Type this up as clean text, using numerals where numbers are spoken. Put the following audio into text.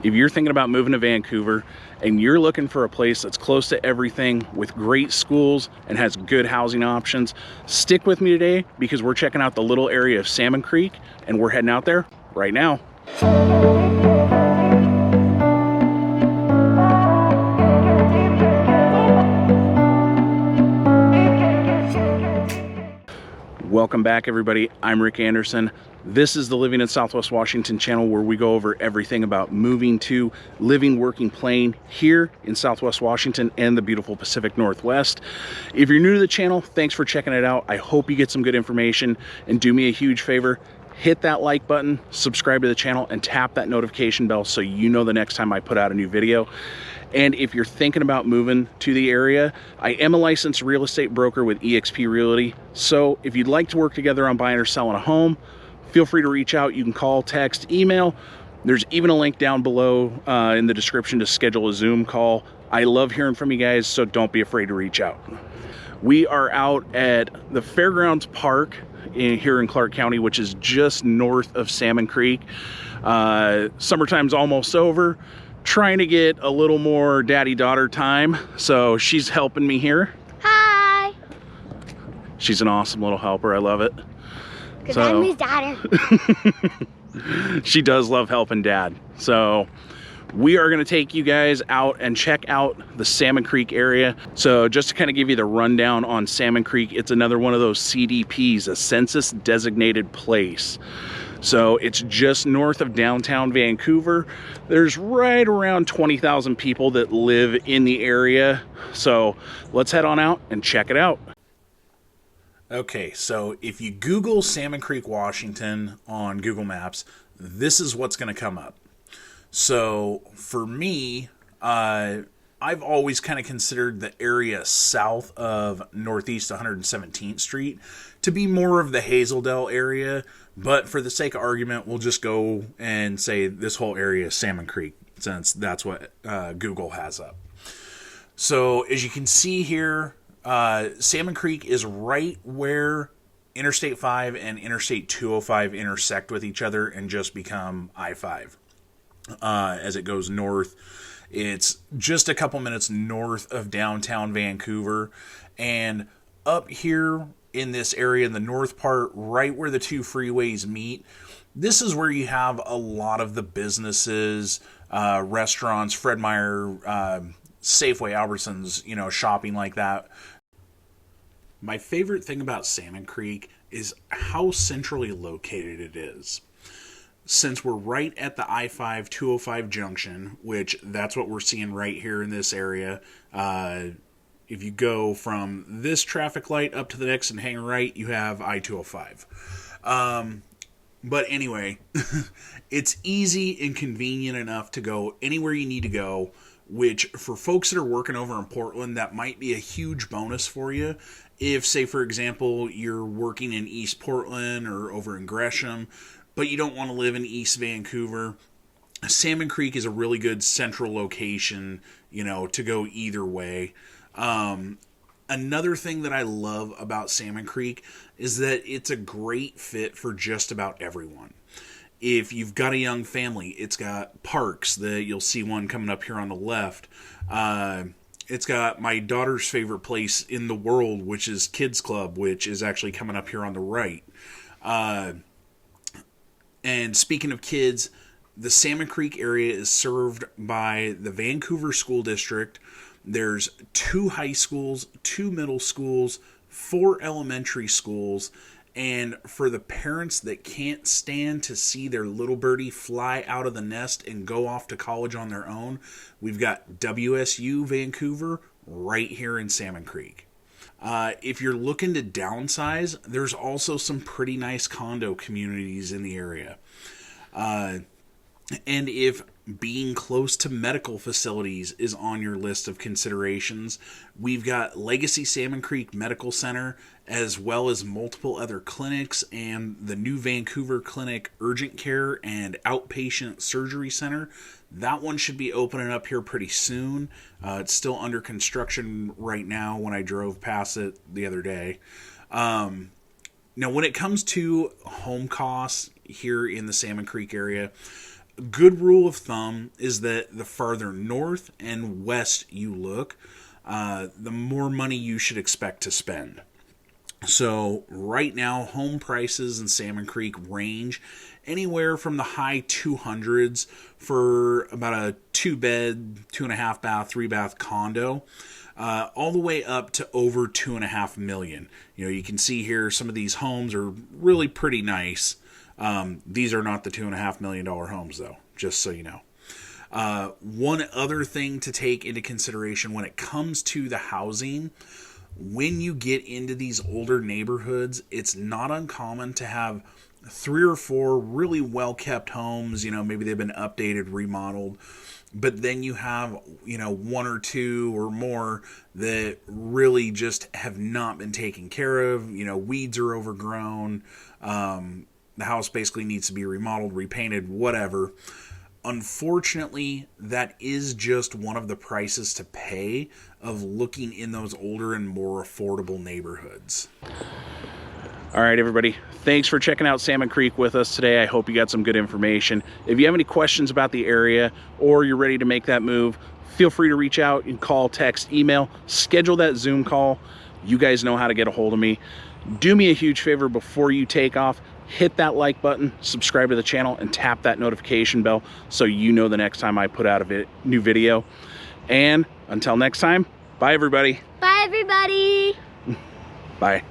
If you're thinking about moving to Vancouver and you're looking for a place that's close to everything with great schools and has good housing options, stick with me today because we're checking out the little area of Salmon Creek and we're heading out there right now. Welcome back, everybody. I'm Rick Anderson. This is the Living in Southwest Washington channel where we go over everything about moving to, living, working, playing here in Southwest Washington and the beautiful Pacific Northwest. If you're new to the channel, thanks for checking it out. I hope you get some good information, and do me a huge favor, hit that like button, subscribe to the channel, and tap that notification bell so you know the next time I put out a new video. And if you're thinking about moving to the area, I am a licensed real estate broker with eXp Realty. So if you'd like to work together on buying or selling a home, feel free to reach out. You can call, text, email. There's even a link down below in the description to schedule a Zoom call. I love hearing from you guys, so don't be afraid to reach out. We are out at the Fairgrounds Park here in Clark County, which is just north of Salmon Creek. Summertime's almost over. Trying to get a little more daddy-daughter time, so she's helping me here. Hi! She's an awesome little helper. I love it. Because I'm his daughter. She does love helping Dad. So we are going to take you guys out and check out the Salmon Creek area. So just to kind of give you the rundown on Salmon Creek, it's another one of those CDPs, a census designated place. So it's just north of downtown Vancouver. There's right around 20,000 people that live in the area. So let's head on out and check it out. Okay, so if you Google Salmon Creek, Washington on Google Maps, this is what's going to come up. So for me, I've always kind of considered the area south of Northeast 117th Street to be more of the Hazeldale area. But for the sake of argument, we'll just go and say this whole area is Salmon Creek, since that's what Google has up. So as you can see here, Salmon Creek is right where Interstate 5 and Interstate 205 intersect with each other and just become I-5. As it goes north, it's just a couple minutes north of downtown Vancouver, and up here in this area, in the north part, right where the two freeways meet, this is where you have a lot of the businesses, restaurants, Fred Meyer, Safeway, Albertsons, shopping like that. My favorite thing about Salmon Creek is how centrally located it is. Since we're right at the I-5-205 junction, which that's what we're seeing right here in this area, if you go from this traffic light up to the next and hang right, you have I-205. But anyway, it's easy and convenient enough to go anywhere you need to go, which for folks that are working over in Portland, that might be a huge bonus for you. If, say, for example, you're working in East Portland or over in Gresham, but you don't want to live in East Vancouver, Salmon Creek is a really good central location, to go either way. Another thing that I love about Salmon Creek is that it's a great fit for just about everyone. If you've got a young family, it's got parks. You'll see one coming up here on the left. It's got my daughter's favorite place in the world, which is Kids Club, which is actually coming up here on the right. And speaking of kids, the Salmon Creek area is served by the Vancouver School District. There's 2 high schools, 2 middle schools, 4 elementary schools, and for the parents that can't stand to see their little birdie fly out of the nest and go off to college on their own, we've got WSU Vancouver right here in Salmon Creek. If you're looking to downsize, there's also some pretty nice condo communities in the area. And if being close to medical facilities is on your list of considerations, we've got Legacy Salmon Creek Medical Center, as well as multiple other clinics, and the new Vancouver Clinic Urgent Care and Outpatient Surgery Center. That one should be opening up here pretty soon. It's still under construction right now when I drove past it the other day. Now, when it comes to home costs here in the Salmon Creek area, A good rule of thumb is that the farther north and west you look, the more money you should expect to spend. So right now, home prices in Salmon Creek range anywhere from the high 200s for about a 2-bed, 2.5 bath, 3-bath condo, all the way up to over $2.5 million. You know, you can see here some of these homes are really pretty nice. These are not the $2.5 million homes, though, just so you know. One other thing to take into consideration when it comes to the housing, when you get into these older neighborhoods, it's not uncommon to have 3 or 4 really well-kept homes. You know, maybe they've been updated, remodeled, but then you have, you know, 1 or 2 or more that really just have not been taken care of. You know, weeds are overgrown. The house basically needs to be remodeled, repainted, whatever. Unfortunately, that is just one of the prices to pay of looking in those older and more affordable neighborhoods. All right, everybody. Thanks for checking out Salmon Creek with us today. I hope you got some good information. If you have any questions about the area or you're ready to make that move, feel free to reach out and call, text, email, schedule that Zoom call. You guys know how to get a hold of me. Do me a huge favor before you take off. Hit that like button, subscribe to the channel, and tap that notification bell so you know the next time I put out a new video. And until next time, bye everybody. Bye, everybody. Bye.